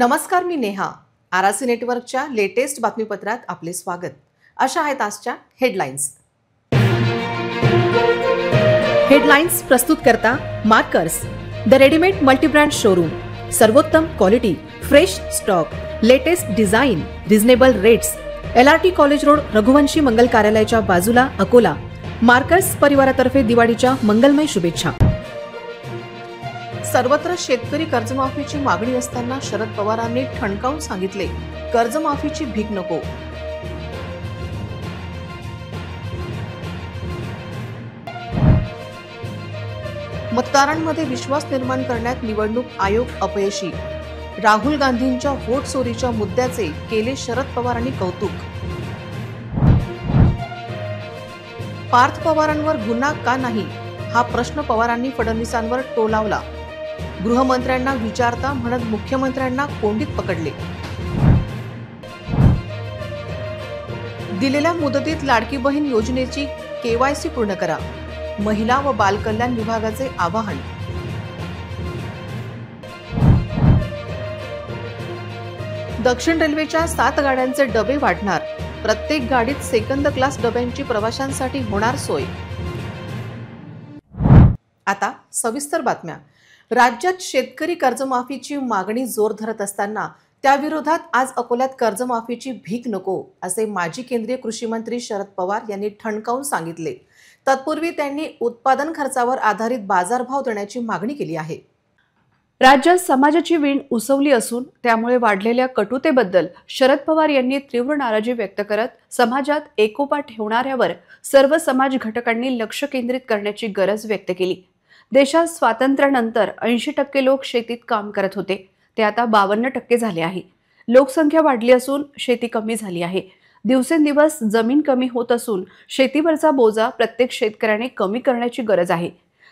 नमस्कार, मी नेहा. आरसी नेटवर्कच्या लेटेस्ट बातमीपत्रात आपले स्वागत. अशा आहेत आजच्या हेडलाईन्स. हेडलाईन्स प्रस्तुत करता Markers, the readymade multibrand showroom. सर्वोत्तम quality, fresh stock, latest design, reasonable rates. LRT college road, Raghuvanshi Mangal कार्यालयाच्या बाजूला, अकोला. मार्कर्स परिवारातर्फे दिवाळीच्या मंगलमय शुभेच्छा. सर्वत्र शेतकरी कर्जमाफीची मागणी असताना शरद पवारांनी ठणकावून सांगितले, कर्जमाफीची भीक नको. मतदारांमध्ये विश्वास निर्माण करण्यात निवडणूक आयोग अपयशी. राहुल गांधींच्या व्होट चोरीच्या मुद्द्याचे केले शरद पवारांनी कौतुक. पार्थ पवारांवर गुन्हा का नाही, हा प्रश्न पवारांनी फडणवीसांवर टोलावला. गृहमंत्र्यांना विचारता म्हणत मुख्यमंत्र्यांना कोंडीत पकडले. दिलेल्या मुदतीत लाडकी बहीण योजनेची KYC पूर्ण करा, महिला व बालकल्याण विभागाचे आवाहन. दक्षिण रेल्वेच्या 7 गाड्यांचे डबे वाढणार, प्रत्येक गाडीत सेकंड क्लास डब्यांची प्रवाशांसाठी होणार सोय. आता सविस्तर बातम्या. राज्यात शेतकरी कर्जमाफीची मागणी जोर धरत असताना त्याविरोधात आज अकोल्यात कर्जमाफीची भीक नको असे माजी केंद्रीय कृषी मंत्री शरद पवार यांनी ठणकावून सांगितले. तत्पूर्वी त्यांनी उत्पादन खर्चावर आधारित बाजारभाव देण्याची मागणी केली आहे. राज्यात समाजाची वीण उसवली असून त्यामुळे वाढलेल्या कटुतेबद्दल शरद पवार यांनी तीव्र नाराजी व्यक्त करत समाजात एकोपा ठेवणाऱ्यावर सर्व समाज घटकांनी लक्ष केंद्रित करण्याची गरज व्यक्त केली. देशात स्वातंत्र्यानंतर 80% लोक शेतीत काम करत होते, ते आता 52% झाले आहे. लोकसंख्या वाढली असून शेती कमी झाली आहे. दिवसेंदिवस जमीन कमी होत असून शेतीवरचा बोजा प्रत्येक शेतकऱ्याने कमी करण्याची गरज आहे.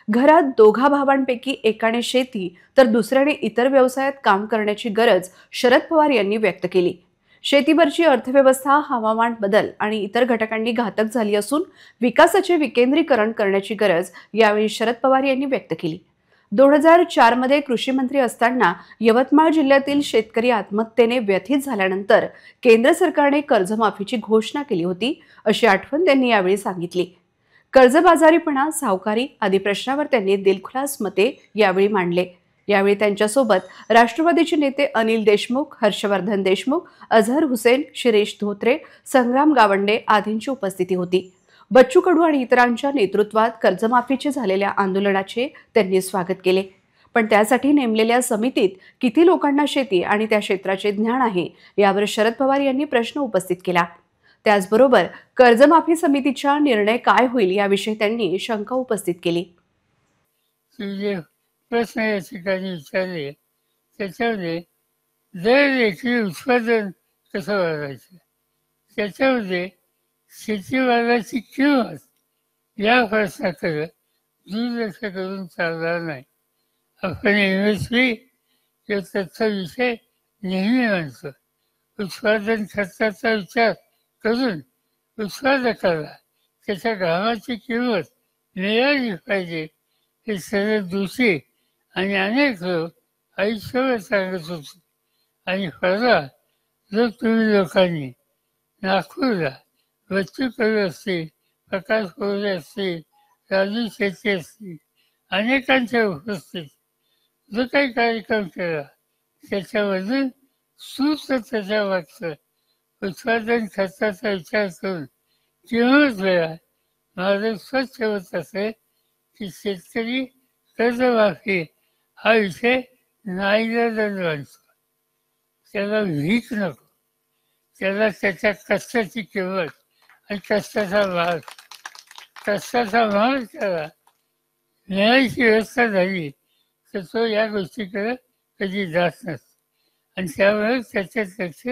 घरात दोघा भावांपैकी एकाने शेती तर दुसऱ्याने इतर व्यवसायात काम करण्याची गरज शरद पवार यांनी व्यक्त केली. शेतीवरची अर्थव्यवस्था, हवामान बदल आणि इतर घटकांनी घातक झाली असून विकासाचे विकेंद्रीकरण करण्याची गरज यावेळी शरद पवार यांनी व्यक्त केली. 2004 मध्ये कृषी मंत्री असताना यवतमाळ जिल्ह्यातील शेतकरी आत्महत्येने व्यथित झाल्यानंतर केंद्र सरकारने कर्जमाफीची घोषणा केली होती, अशी आठवण त्यांनी यावेळी सांगितली. कर्जबाजारीपणा, सावकारी आदी प्रश्नावर त्यांनी दिलखुलास मते यावेळी मांडले. यावेळी त्यांच्यासोबत राष्ट्रवादीचे नेते अनिल देशमुख, हर्षवर्धन देशमुख, अझहर हुसेन, शिरीष धोत्रे, संग्राम गावंडे आदींची उपस्थिती होती. बच्चू कडू आणि इतरांच्या नेतृत्वात कर्जमाफीचे झालेल्या आंदोलनाचे त्यांनी स्वागत केले. पण त्यासाठी नेमलेल्या समितीत किती लोकांना शेती आणि त्या क्षेत्राचे ज्ञान आहे, यावर शरद पवार यांनी प्रश्न उपस्थित केला. त्याचबरोबर कर्जमाफी समितीचा निर्णय काय होईल याविषयी त्यांनी शंका उपस्थित केली. प्रश्न या ठिकाणी विचारले, त्याच्यामध्ये दर देखील उत्पादन कसं वाढवायचं, त्याच्यामध्ये शेतीमालाची किंमत या प्रश्नाकडे दुर्लक्ष करून चालणार नाही. आपण MSP त्याचा विषय नेहमी मानतो. उत्पादन खर्चाचा विचार करून उत्पादकाला त्याच्या घामाची किंमत मिळाली पाहिजे हे सर्व दोषी आणि अनेक लोक आयुष्यभर सांगत होते. आणि परवा जर तुम्ही लोकांनी नागपूरला बच्चू कडू असतील, प्रकाश कोळी असतील, राजू शेट्टी असतील, अनेकांच्या उपस्थित जो काही कार्यक्रम केला त्याच्यामधून सूत्र त्याच्या मागचं उत्पादन खर्चाचा विचार करून किंमत वेळा माझं स्वच्छ होत असेल की शेतकरी कर्जमाफी हा विषय नाईलाजाने मानतो. त्याला भीक नको, त्याला त्याच्या कष्टाची किंमत आणि कष्टाचा माल त्याला मिळायची व्यवस्था झाली तर तो या गोष्टीकडे कधी जात नसतो. आणि त्यामुळे त्याच्यात लक्ष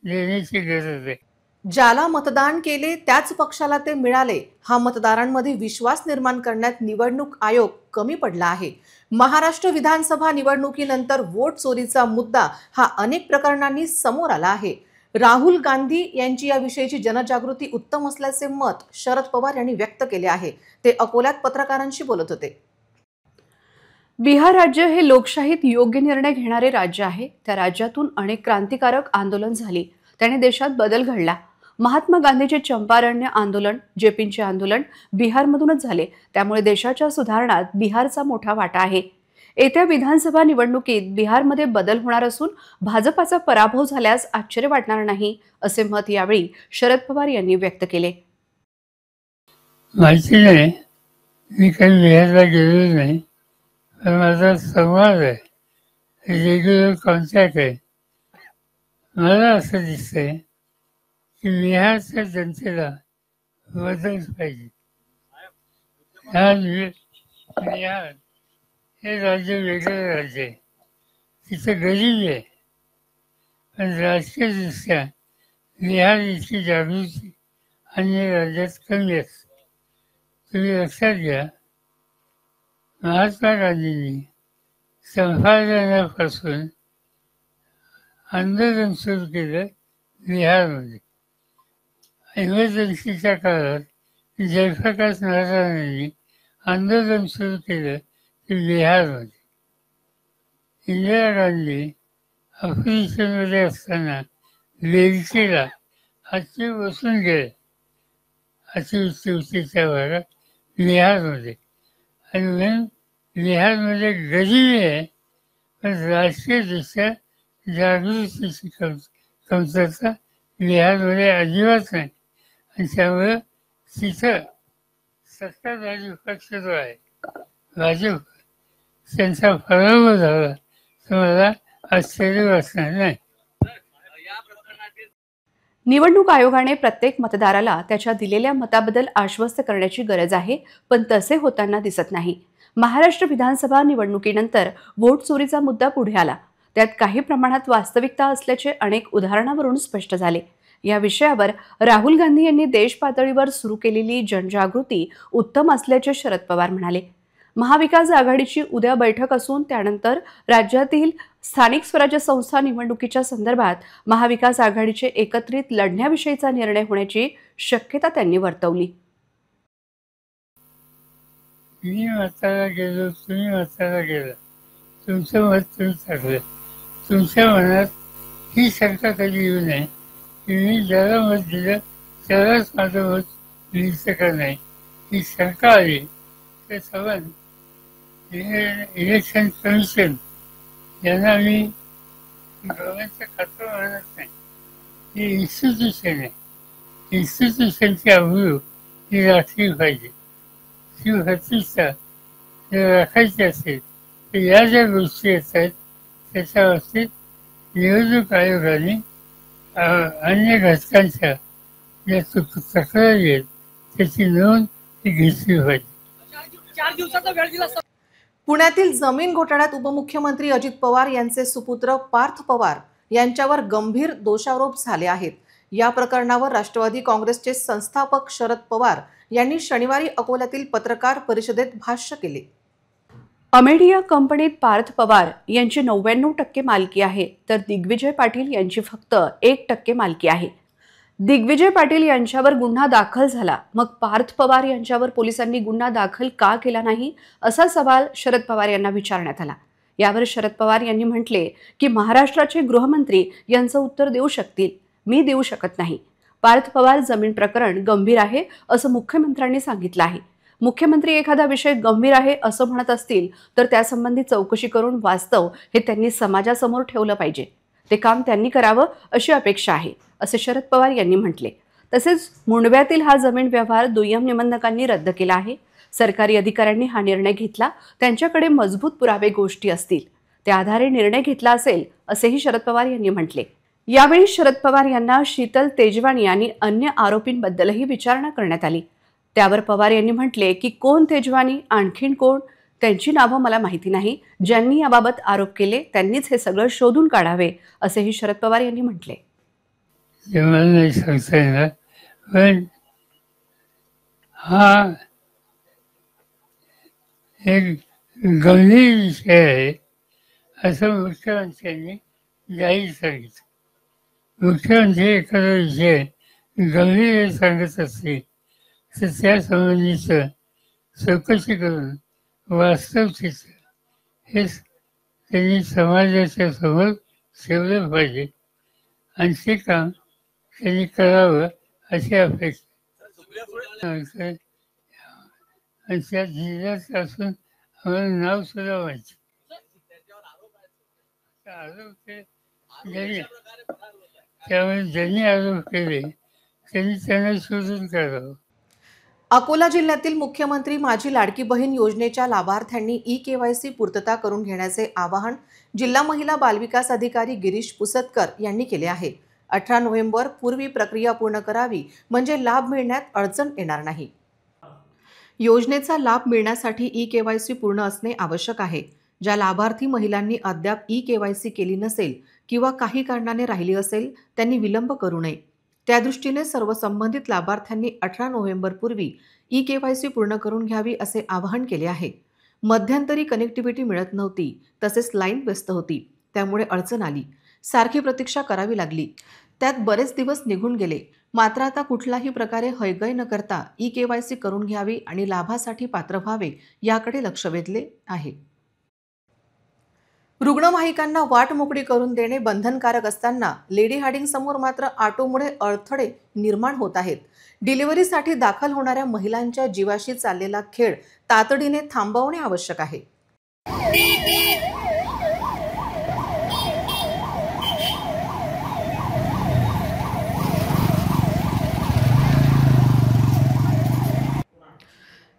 देण्याची गरज आहे. ज्याला मतदान केले त्याच पक्षाला ते मिळाले, हा मतदारांमध्ये विश्वास निर्माण करण्यात निवडणूक आयोग कमी पडला आहे. महाराष्ट्र विधानसभा निवडणुकीनंतर वोट चोरीचा मुद्दा हा अनेक प्रकरणांनी समोर आला आहे. राहुल गांधी यांची याविषयीची जनजागृती उत्तम असल्याचे मत शरद पवार यांनी व्यक्त केले आहे. ते अकोल्यात पत्रकारांशी बोलत होते. बिहार राज्य हे लोकशाहीत योग्य निर्णय घेणारे राज्य आहे. त्या राज्यातून अनेक क्रांतिकारक आंदोलन झाली. त्याने देशात बदल घडला. महात्मा गांधीचे चंपारण्य आंदोलन, जेपींचे आंदोलन बिहारमधूनच झाले. त्यामुळे देशाच्या सुधारणात बिहारचा मोठा वाटा आहे. येत्या विधानसभा निवडणुकीत बिहारमध्ये बदल होणार असून भाजपाचा पराभव झाल्यास आश्चर्य वाटणार नाही, असे मत यावेळी शरद पवार यांनी व्यक्त केले. माहिती नाही, मी काही बिहारला गेलो नाही, पण माझा संवाद आहे, रेग्युलर कॉन्टॅक्ट आहे. मला असं दिसतंय की बिहारच्या जनतेला बदल पाहिजे. बिहार हे राज्य वेगळं राज्य आहे, तिथं गरीबी आहे, पण राजकीयदृष्ट्या बिहार इतकी जागृती अन्य राज्यात कमी असते. तुम्ही लक्षात घ्या, महात्मा गांधींनी चंपारण्यापासून आंदोलन सुरू केलं बिहारमध्ये. इमर्जन्सीच्या काळात जयप्रकाश नारायणांनी आंदोलन सुरू केलं ते बिहारमध्ये. इंदिरा गांधी ऑपरेशनमध्ये असताना वेलचीला हाती बसून गेले अतिवृष्टीच्या भागात बिहारमध्ये. आणि म्हणून बिहारमध्ये गरिबी आहे, पण राजकीयदृष्ट्या जागृतीची कमतरता बिहारमध्ये अजिबात नाही. आणि त्यामुळे तिथं सत्ताधारी पक्ष जो आहे भाजप, त्यांचा पराभव झाला तर मला आश्चर्य वाटणार नाही. निवडणूक आयोगाने प्रत्येक मतदाराला त्याच्या दिलेल्या मताबद्दल आश्वस्त करण्याची गरज आहे, पण तसे होताना दिसत नाही. महाराष्ट्र विधानसभा निवडणुकीनंतर व्होट चोरीचा मुद्दा पुढे आला. त्यात काही प्रमाणात वास्तविकता असल्याचे अनेक उदाहरणावरून स्पष्ट झाले. या विषयावर राहुल गांधी यांनी देश पातळीवर सुरू केलेली जनजागृती उत्तम असल्याचे शरद पवार म्हणाले. महाविकास आघाडीची उद्या बैठक असून त्यानंतर राज्यातील स्थानिक स्वराज्य संस्था निवडणुकीच्या संदर्भात महाविकास आघाडीचे एकत्रित लढण्याविषयीचा निर्णय होण्याची शक्यता त्यांनी वर्तवली. मी मताला गेलो, तुम्ही मताला गेला, तुमचं मत तुम्ही टाकलं. तुमच्या मनात ही शंका कधी येऊ नये की मी ज्याला मत दिलं त्यालाच माझं मत लिहिलं का नाही. ही शंका आली तर सवन इलेक्शन कमिशन यांना मी गव्हर्नमेंटचं खातं म्हणत नाही. ही इन्स्टिट्यूशन आहे. इन्स्टिट्यूशनची अवघड ही राखली पाहिजे. ती प्रतिष्ठा जर राखायची असेल तर या ज्या गोष्टी येतात त्याच्या बाबतीत निवडणूक आयोगाने अन्य घटकांच्या ज्या तक्रारी आहेत त्याची नोंद ही घेतली पाहिजे. 4 दिवसाचा वेळ दिला. पुण्यातील जमीन घोटाळ्यात उपमुख्यमंत्री अजित पवार यांचे सुपुत्र पार्थ पवार यांच्यावर गंभीर दोषारोप झाले आहेत. या प्रकरणावर राष्ट्रवादी काँग्रेसचे संस्थापक शरद पवार यांनी शनिवारी अकोल्यातील पत्रकार परिषदेत भाष्य केले. अमेडिया कंपनीत पार्थ पवार यांची 99% मालकी आहे, तर दिग्विजय पाटील यांची फक्त 1% मालकी आहे. दिग्विजय पाटील यांच्यावर गुन्हा दाखल झाला, मग पार्थ पवार यांच्यावर पोलिसांनी गुन्हा दाखल का केला नाही, असा सवाल शरद पवार यांना विचारण्यात आला. यावर शरद पवार यांनी म्हटले की महाराष्ट्राचे गृहमंत्री यांचं उत्तर देऊ शकतील, मी देऊ शकत नाही. पार्थ पवार जमीन प्रकरण गंभीर आहे असं मुख्यमंत्र्यांनी सांगितलं आहे. मुख्यमंत्री एखादा विषय गंभीर आहे असं म्हणत असतील तर त्यासंबंधी चौकशी करून वास्तव हे त्यांनी समाजासमोर ठेवलं पाहिजे. ते काम त्यांनी करावं अशी अपेक्षा आहे, असे शरद पवार यांनी म्हटले. तसेच मुंडव्यातील हा जमीन व्यवहार दुय्यम निबंधकांनी रद्द केला आहे. सरकारी अधिकाऱ्यांनी हा निर्णय घेतला, त्यांच्याकडे मजबूत पुरावे गोष्टी असतील, त्या आधारे निर्णय घेतला असेल, असेही शरद पवार यांनी म्हटले. यावेळी शरद पवार यांना शीतल तेजवानी आणि अन्य आरोपींबद्दलही विचारणा करण्यात आली. त्यावर पवार यांनी म्हटले की कोण तेजवानी, आणखीन कोण, त्यांची नावं मला माहिती नाही. ज्यांनी याबाबत आरोप केले त्यांनीच हे सगळं शोधून काढावे, असेही शरद पवार यांनी म्हटले. मला नाही सांगता येणार, पण हा एक गंभीर विषय आहे असं मुख्यमंत्र्यांनी जाहीर सांगितलं. मुख्यमंत्री एखादा विषय गंभीर सांगत असतील तर त्या संबंधीचं चौकशी करून वास्तव तिचं हे त्यांनी समाजाच्या समोर ठेवलं पाहिजे आणि ते काम त्यांनी करावं अशी अपेक्षा. आणि त्या जिल्ह्यात असून आम्हाला नाव सुद्धा व्हायचं. आरोप ते त्यामुळे ज्यांनी आरोप केले त्यांनी त्यांना शोधून काढावं. अकोला जिल्ह्यातील मुख्यमंत्री माझी लाडकी बहीण योजनेच्या लाभार्थ्यांनी ई-केवायसी पूर्तता करून घेण्याचे आवाहन जिल्हा महिला बालविकास अधिकारी गिरीश पुसतकर यांनी केले आहे. 18 नोव्हेंबर पूर्वी प्रक्रिया पूर्ण करावी म्हणजे लाभ मिळण्यात अडचण येणार नाही. योजनेचा लाभ मिळण्यासाठी ई-केवायसी पूर्ण असणे आवश्यक आहे. ज्या लाभार्थी महिलांनी अद्याप ई-केवायसी केली नसेल किंवा काही कारणाने राहिली असेल त्यांनी विलंब करू नये. त्यादृष्टीने सर्व संबंधित लाभार्थ्यांनी 18 नोव्हेंबर पूर्वी ई-केवायसी पूर्ण करून घ्यावी असे आवाहन केले आहे. मध्यंतरी कनेक्टिव्हिटी मिळत नव्हती, तसेच लाईन व्यस्त होती, त्यामुळे अडचण आली. सारखी प्रतीक्षा करावी लागली. त्यात बरेच दिवस निघून गेले. मात्र आता कुठल्याही प्रकारे हयगय न करता ई-केवायसी करून घ्यावी आणि लाभासाठी पात्र व्हावे याकडे लक्ष वेधले आहे. रुग्णवाहिकांना वाट मोकळी करून देणे बंधनकारक असताना लेडी हार्डिंग समोर मात्र ऑटोमुळे अडथळे निर्माण होत आहेत. डिलिव्हरीसाठी दाखल होणाऱ्या महिलांच्या जीवाशी चाललेला खेळ तातडीने थांबवणे आवश्यक आहे.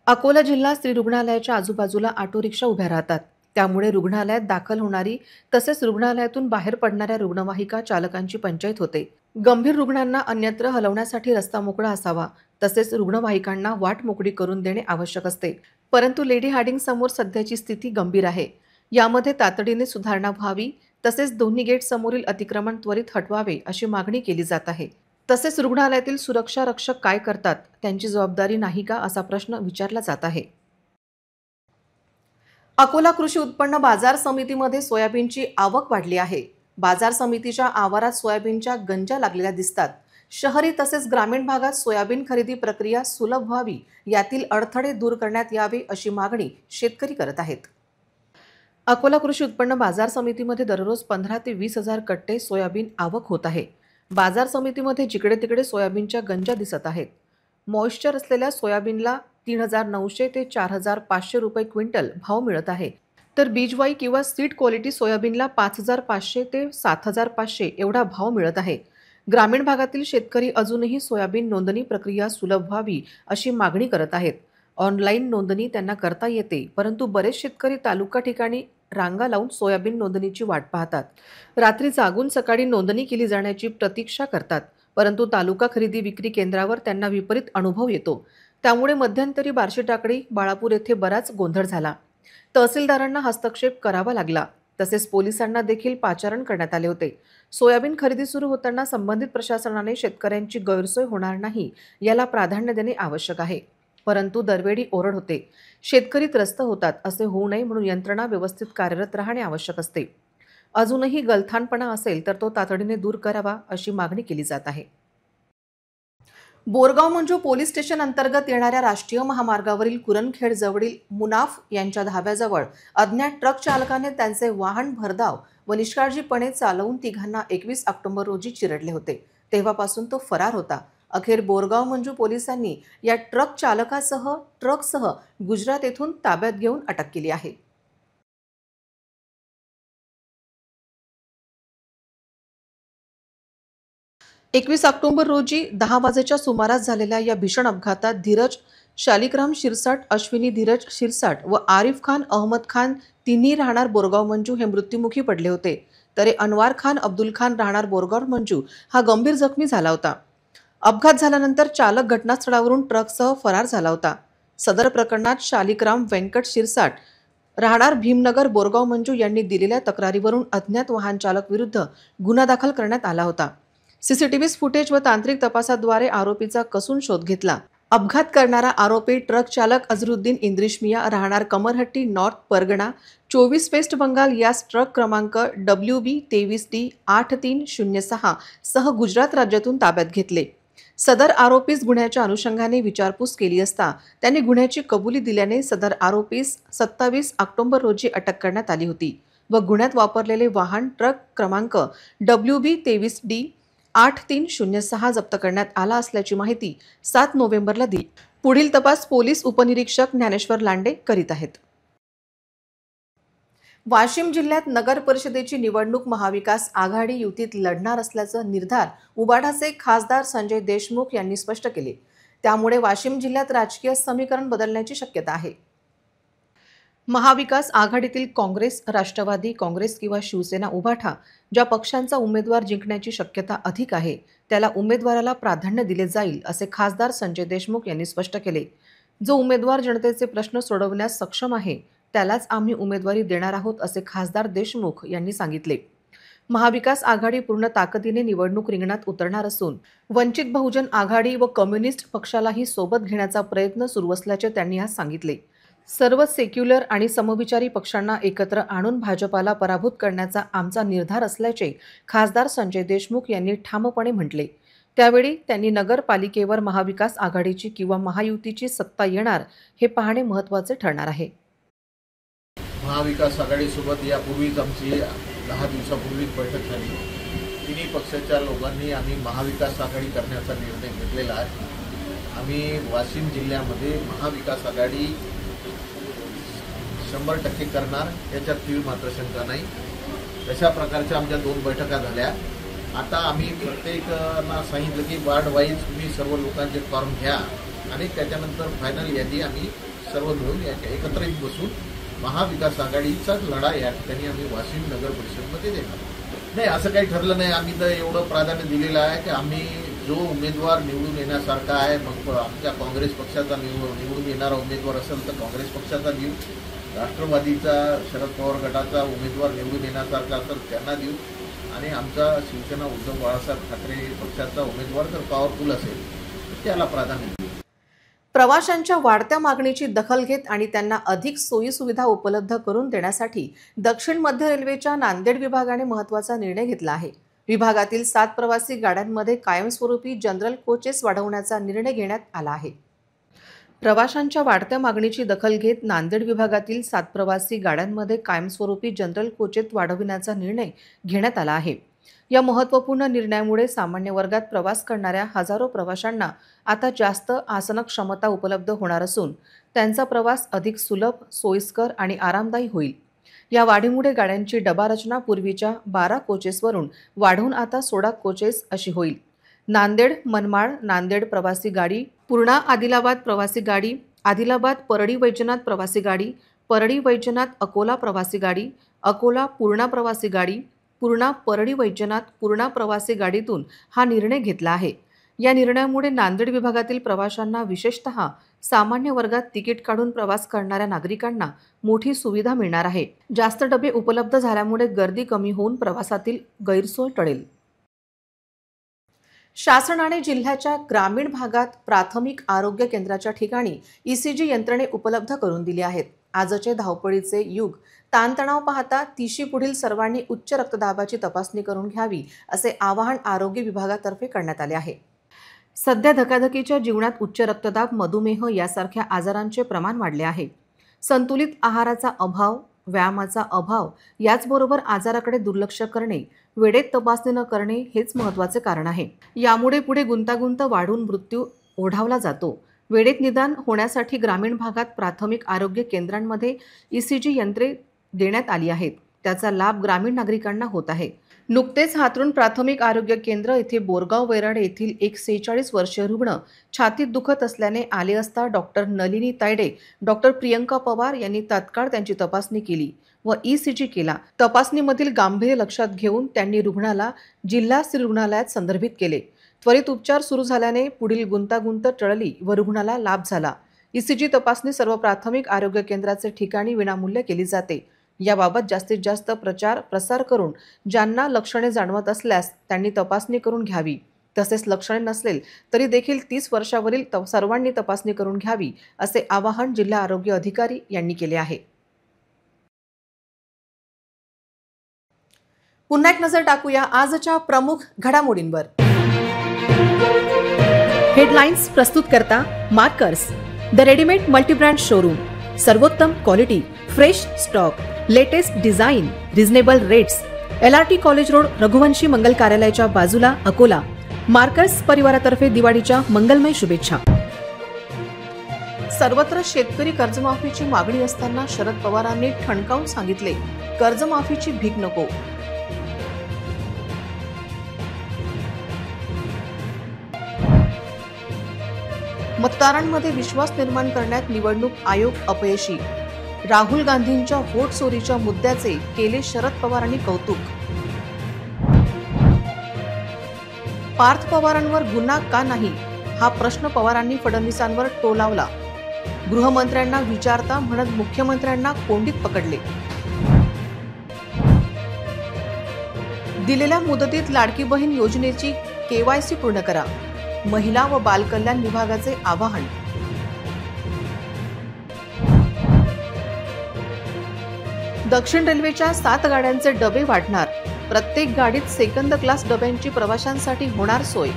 अकोला जिल्हा स्त्री रुग्णालयाच्या आजूबाजूला ऑटो रिक्षा उभ्या राहतात. त्यामुळे रुग्णालयात दाखल होणारी तसेच रुग्णालयातून बाहेर पडणाऱ्या रुग्णवाहिका चालकांची पंचायत होते. गंभीर रुग्णांना अन्यत्र हलवण्यासाठी रस्ता मोकळा असावा, तसेच रुग्णवाहिकांना वाट मोकळी करून देणे आवश्यक असते. परंतु लेडी हार्डिंग समोर सध्याची स्थिती गंभीर आहे. यामध्ये तातडीने सुधारणा व्हावी, तसेच दोन्ही गेट समोरील अतिक्रमण त्वरित हटवावे अशी मागणी केली जात आहे. तसेच रुग्णालयातील सुरक्षा रक्षक काय करतात, त्यांची जबाबदारी नाही का असा प्रश्न विचारला जात आहे. अकोला कृषी उत्पन्न बाजार समितीमध्ये सोयाबीनची आवक वाढली आहे. बाजार समितीच्या आवारात सोयाबीनच्या गंजा लागलेल्या दिसतात. शहरी तसेच ग्रामीण भागात सोयाबीन खरेदी प्रक्रिया सुलभ व्हावी, यातील अडथळे दूर करण्यात यावे अशी मागणी शेतकरी करत आहेत. अकोला कृषी उत्पन्न बाजार समितीमध्ये दररोज 15 ते 20 हजार कट्टे सोयाबीन आवक होत आहे. बाजार समितीमध्ये जिकडे तिकडे सोयाबीनच्या गंजा दिसत आहेत. मॉइश्चर असलेल्या सोयाबीनला 3,900 ते 4,500 रुपये क्विंटल भाव मिळत आहे. तर बीजवाई किंवा सीड क्वालिटी सोयाबीनला 5,500 ते 7,500 एवढा भाव मिळत आहे. ग्रामीण भागातील शेतकरी अजूनही सोयाबीन नोंदणी प्रक्रिया सुलभ व्हावी अशी मागणी करत आहेत. ऑनलाईन नोंदणी त्यांना करता येते, परंतु बरेच शेतकरी तालुका ठिकाणी रांगा लावून सोयाबीन नोंदणीची वाट पाहतात. रात्री जागून सकाळी नोंदणी केली जाण्याची प्रतीक्षा करतात, परंतु तालुका खरेदी विक्री केंद्रावर त्यांना विपरीत अनुभव येतो. त्यामुळे मध्यंतरी बार्शी टाकळी, बाळापूर येथे बराच गोंधळ झाला. तहसीलदारांना हस्तक्षेप करावा लागला, तसेच पोलिसांना देखील पाचारण करण्यात आले होते. सोयाबीन खरेदी सुरू होताना संबंधित प्रशासनाने शेतकऱ्यांची गैरसोय होणार नाही याला प्राधान्य देणे आवश्यक आहे. परंतु दरवेळी ओरड होते, शेतकरी त्रस्त होतात, असे होऊ नये म्हणून यंत्रणा व्यवस्थित कार्यरत राहणे आवश्यक असते. अजूनही गलथानपणा असेल तर तो तातडीने दूर करावा अशी मागणी केली जात आहे. बोरगाव मंजू पोलीस स्टेशन अंतर्गत येणाऱ्या राष्ट्रीय महामार्गावरील कुरणखेड जवळील मुनाफ यांच्या धाब्याजवळ अज्ञात ट्रक चालकाने त्यांचे वाहन भरधाव व निष्काळजीपणे चालवून तिघांना 21 ऑक्टोबर रोजी चिरडले होते. तेव्हापासून तो फरार होता. अखेर बोरगाव मंजू पोलिसांनी या ट्रकसह गुजरात येथून ताब्यात घेऊन अटक केली आहे. 21 ऑक्टोबर रोजी 10 वाजेच्या सुमारास झालेल्या या भीषण अपघातात धीरज शालिग्राम शिरसाट, अश्विनी धीरज शिरसाट व आरिफ खान अहमद खान तिन्ही राहणार बोरगाव मंजू हे मृत्युमुखी पडले होते. तर अनवार खान अब्दुल खान राहणार बोरगाव मंजू हा गंभीर जखमी झाला होता. अपघात झाल्यानंतर चालक घटनास्थळावरून ट्रकसह फरार झाला होता. सदर प्रकरणात शालिग्राम व्यंकट शिरसाट राहणार भीमनगर बोरगाव मंजू यांनी दिलेल्या तक्रारीवरून अज्ञात वाहन चालक विरुद्ध गुन्हा दाखल करण्यात आला होता. सीसीटीव्ही फुटेज व तांत्रिक तपासाद्वारे आरोपीचा कसून शोध घेतला. अपघात करणारा आरोपी ट्रक चालक अझरुद्दीन इंद्रिश मिया राहणार कमरहट्टी नॉर्थ परगणा 24 वेस्ट बंगाल यास ट्रक क्रमांक WB 23D 8306 सह गुजरात राज्यातून ताब्यात घेतले. सदर आरोपीस गुन्ह्याच्या अनुषंगाने विचारपूस केली असता त्यांनी गुन्ह्याची कबुली दिल्याने सदर आरोपीस 27 ऑक्टोबर रोजी अटक करण्यात आली होती व गुन्ह्यात वापरलेले वाहन ट्रक क्रमांक WB 23D 8306 जप्त करण्यात आला असल्याची माहिती 7 नोव्हेंबरला दिली. पुढील तपास पोलीस उपनिरीक्षक ज्ञानेश्वर लांडे करीत आहेत. वाशिम जिल्ह्यात नगर परिषदेची निवडणूक महाविकास आघाडी युतीत लढणार असल्याचा निर्धार उबाडाचे खासदार संजय देशमुख यांनी स्पष्ट केले. त्यामुळे वाशिम जिल्ह्यात राजकीय समीकरण बदलण्याची शक्यता आहे. महाविकास आघाडीतील काँग्रेस, राष्ट्रवादी काँग्रेस किंवा शिवसेना उभाठा ज्या पक्षांचा उमेदवार जिंकण्याची शक्यता अधिक आहे त्याला उमेदवाराला प्राधान्य दिले जाईल असे खासदार संजय देशमुख यांनी स्पष्ट केले. जो उमेदवार जनतेचे प्रश्न सोडवण्यास सक्षम आहे त्यालाच आम्ही उमेदवारी देणार आहोत असे खासदार देशमुख यांनी सांगितले. महाविकास आघाडी पूर्ण ताकदीने निवडणूक रिंगणात उतरणार असून वंचित बहुजन आघाडी व कम्युनिस्ट पक्षालाही सोबत घेण्याचा प्रयत्न सुरू असल्याचे त्यांनी आज सांगितले. सर्व सेक्युलर आणि समविचारी पक्षांना एकत्र आणून भाजपाला पराभूत करण्याचा आमचा निर्धार असल्याचे खासदार संजय देशमुख यांनी ठामपणे म्हटले. त्यावेळी त्यांनी नगरपालिकेवर महाविकास आघाडीची किंवा महायुतीची सत्ता येणार हे पाहणे महत्त्वाचे ठरणार आहे. महाविकास आघाडीसोबत यापूर्वीच आमची 10 दिवसापूर्वीच बैठक झाली. तिन्ही पक्षाच्या लोकांनी आम्ही महाविकास आघाडी करण्याचा निर्णय घेतलेला आहे. आम्ही वाशिम जिल्ह्यामध्ये महाविकास आघाडी 100% करणार याच्यात तीळ मात्र शंका नाही. तशा प्रकारच्या आमच्या 2 बैठका झाल्या. आता आम्ही प्रत्येकांना सांगितलं की वार्ड वाईज तुम्ही सर्व लोकांचे फॉर्म घ्या आणि त्याच्यानंतर फायनल यादी आम्ही सर्व मिळून एकत्रित बसून महाविकास आघाडीचा लढा या ठिकाणी आम्ही वाशिम नगर परिषदमध्ये देणार नाही. असं काही ठरलं नाही. आम्ही तर एवढं प्राधान्य दिलेलं आहे की आम्ही जो उमेदवार निवडून येण्यासारखा आहे, मग आमच्या काँग्रेस पक्षाचा निवडून येणारा उमेदवार असेल तर काँग्रेस पक्षाचा देऊ, राष्ट्रवादीचा शरद पवार गटाचा उमेदवार निवडून येण्यासारखा असेल त्यांना देऊ आणि आमचा शिवसेना उद्धव बाळासाहेब ठाकरे पक्षाचा उमेदवार जर पॉवरफुल असेल तर त्याला प्राधान्य देऊ. प्रवाशांच्या वाढत्या मागणीची दखल घेत आणि त्यांना अधिक सोयीसुविधा उपलब्ध करून देण्यासाठी दक्षिण मध्य रेल्वेच्या नांदेड विभागाने महत्त्वाचा निर्णय घेतला आहे. विभागातील 7 प्रवासी गाड्यांमध्ये कायमस्वरूपी जनरल कोचेस वाढवण्याचा निर्णय घेण्यात आला आहे. प्रवाशांच्या वाढत्या मागणीची दखल घेत नांदेड विभागातील 7 प्रवासी गाड्यांमध्ये कायमस्वरूपी जनरल कोचेस वाढविण्याचा निर्णय घेण्यात आला आहे. या महत्त्वपूर्ण निर्णयामुळे सामान्य वर्गात प्रवास करणाऱ्या हजारो प्रवाशांना आता जास्त आसन क्षमता उपलब्ध होणार असून त्यांचा प्रवास अधिक सुलभ, सोयीस्कर आणि आरामदायी होईल. या वाढीमुळे गाड्यांची डबा रचना पूर्वीच्या 12 कोचेसवरून वाढून आता 16 कोचेस अशी होईल. नांदेड मनमाड नांदेड प्रवासी गाडी, पूर्णा आदिलाबाद प्रवासी गाडी, आदिलाबाद परळी वैजनाथ प्रवासी गाडी, परळी वैजनाथ अकोला प्रवासी गाडी, अकोला पूर्णा प्रवासी गाडी, पूर्णा परळी वैजनाथ पूर्णा प्रवासी गाडीतून हा निर्णय घेतला आहे. या निर्णयामुळे नांदेड विभागातील प्रवाशांना, विशेषतः सामान्य वर्गात तिकीट काढून प्रवास करणाऱ्या नागरिकांना मोठी सुविधा मिळणार आहे. जास्त डबे उपलब्ध झाल्यामुळे गर्दी कमी होऊन प्रवासातील गैरसोय टळेल. शासनाने जिल्ह्याच्या ग्रामीण भागात प्राथमिक आरोग्य केंद्राच्या ठिकाणी ECG यंत्रणे उपलब्ध करून दिली आहेत. आजचे धावपळीचे युग ताणतणाव पाहता तिशी पुढील सर्वांनी उच्च रक्तदाबाची तपासणी करून घ्यावी असे आवाहन आरोग्य विभागातर्फे करण्यात आले आहे. सध्या धकाधकीच्या जीवनात उच्च रक्तदाब, मधुमेह यासारख्या आजारांचे प्रमाण वाढले आहे. संतुलित आहाराचा अभाव, व्यायामाचा अभाव याचबरोबर आजाराकडे दुर्लक्ष करणे, वेळेत तपासणी न करणे हेच महत्त्वाचे कारण आहे. यामुळे पुढे गुंतागुंत वाढून मृत्यू ओढावला जातो. वेळेत निदान होण्यासाठी ग्रामीण भागात प्राथमिक आरोग्य केंद्रांमध्ये ECG यंत्रे देण्यात आली आहेत. त्याचा लाभ ग्रामीण नागरिकांना होत आहे. नुकतेच हातरुण प्राथमिक आरोग्य केंद्र येथे बोरगाव वैराड येथील एक 46 वर्षीय रुग्ण छातीत दुखत असल्याने आले असता डॉक्टर नलिनी तायडे, डॉक्टर प्रियंका पवार यांनी तात्काळ त्यांची तपासणी केली व ECG केला. तपासणीमधील गांभीर्य लक्षात घेऊन त्यांनी रुग्णाला जिल्हा स्त्री रुग्णालयात संदर्भित केले. त्वरित उपचार सुरू झाल्याने पुढील गुंतागुंत टळली व रुग्णाला लाभ झाला. ECG तपासणी सर्व प्राथमिक आरोग्य केंद्राचे ठिकाणी विनामूल्य केली जाते. याबाबत जास्तीत जास्त प्रचार प्रसार करून ज्यांना लक्षणे जाणवत असल्यास त्यांनी तपासणी करून घ्यावी. तसेच लक्षणे नसलेल तरी देखील 30 वर्षावरील सर्वांनी तपासणी करून घ्यावी असे आवाहन जिल्हा आरोग्य अधिकारी यांनी केले आहे. पुन्हा एक नजर टाकूया आजच्या प्रमुख घडामोडींवर. हेडलाईन्स प्रस्तुत करता Markers, the readymade multibrand showroom. सर्वोत्तम quality, fresh stock, latest design, reasonable rates. LRT college road, Raghuvanshi Mangal कार्यालयाच्या बाजूला, अकोला. मार्कर्स परिवारातर्फे दिवाळीच्या मंगलमय शुभेच्छा. सर्वत्र शेतकरी कर्जमाफीची मागणी असताना शरद पवारांनी ठणकावून सांगितले, कर्जमाफीची भीक नको. मतदारांमध्ये विश्वास निर्माण करण्यात निवडणूक आयोग अपयशी. राहुल गांधींच्या व्होट चोरीच्या मुद्द्याचे केले शरद पवारांनी कौतुक. पार्थ पवारांवर गुन्हा का नाही, हा प्रश्न पवारांनी फडणवीसांवर टोलावला. गृहमंत्र्यांना विचारता म्हणत मुख्यमंत्र्यांना कोंडीत पकडले. दिलेल्या मुदतीत लाडकी बहीण योजनेची KYC पूर्ण करा, महिला व बालकल्याण विभागाचे आवाहन. दक्षिण रेल्वेच्या 7 गाड्यांचे डबे वाढणार, प्रत्येक गाडीत सेकंड क्लास डब्यांची प्रवाशांसाठी होणार सोय.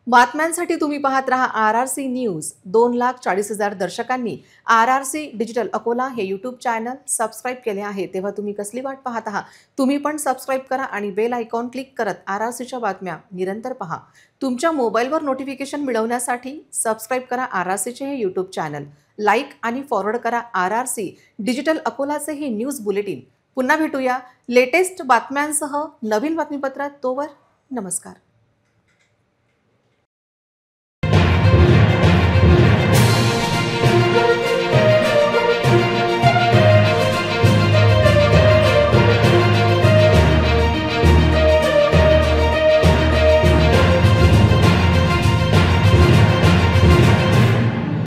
बातम्यांसाठी तुम्ही पाहत रहा RRC news. 2,40,000 दर्शकांनी RRC digital Akola हे यूट्यूब चॅनल सबस्क्राईब केले आहे. तेव्हा तुम्ही कसली वाट पाहत आहात? तुम्ही पण सबस्क्राईब करा आणि बेल आयकॉन क्लिक करत RRCच्या बातम्या निरंतर पहा. तुमच्या मोबाईलवर नोटिफिकेशन मिळवण्यासाठी सबस्क्राईब करा RRCचे हे यूट्यूब चॅनल. लाईक आणि फॉरवर्ड करा RRC डिजिटल अकोलाचे हे न्यूज बुलेटिन. पुन्हा भेटूया लेटेस्ट बातम्यांसह नवीन बातमीपत्रात. तोवर नमस्कार.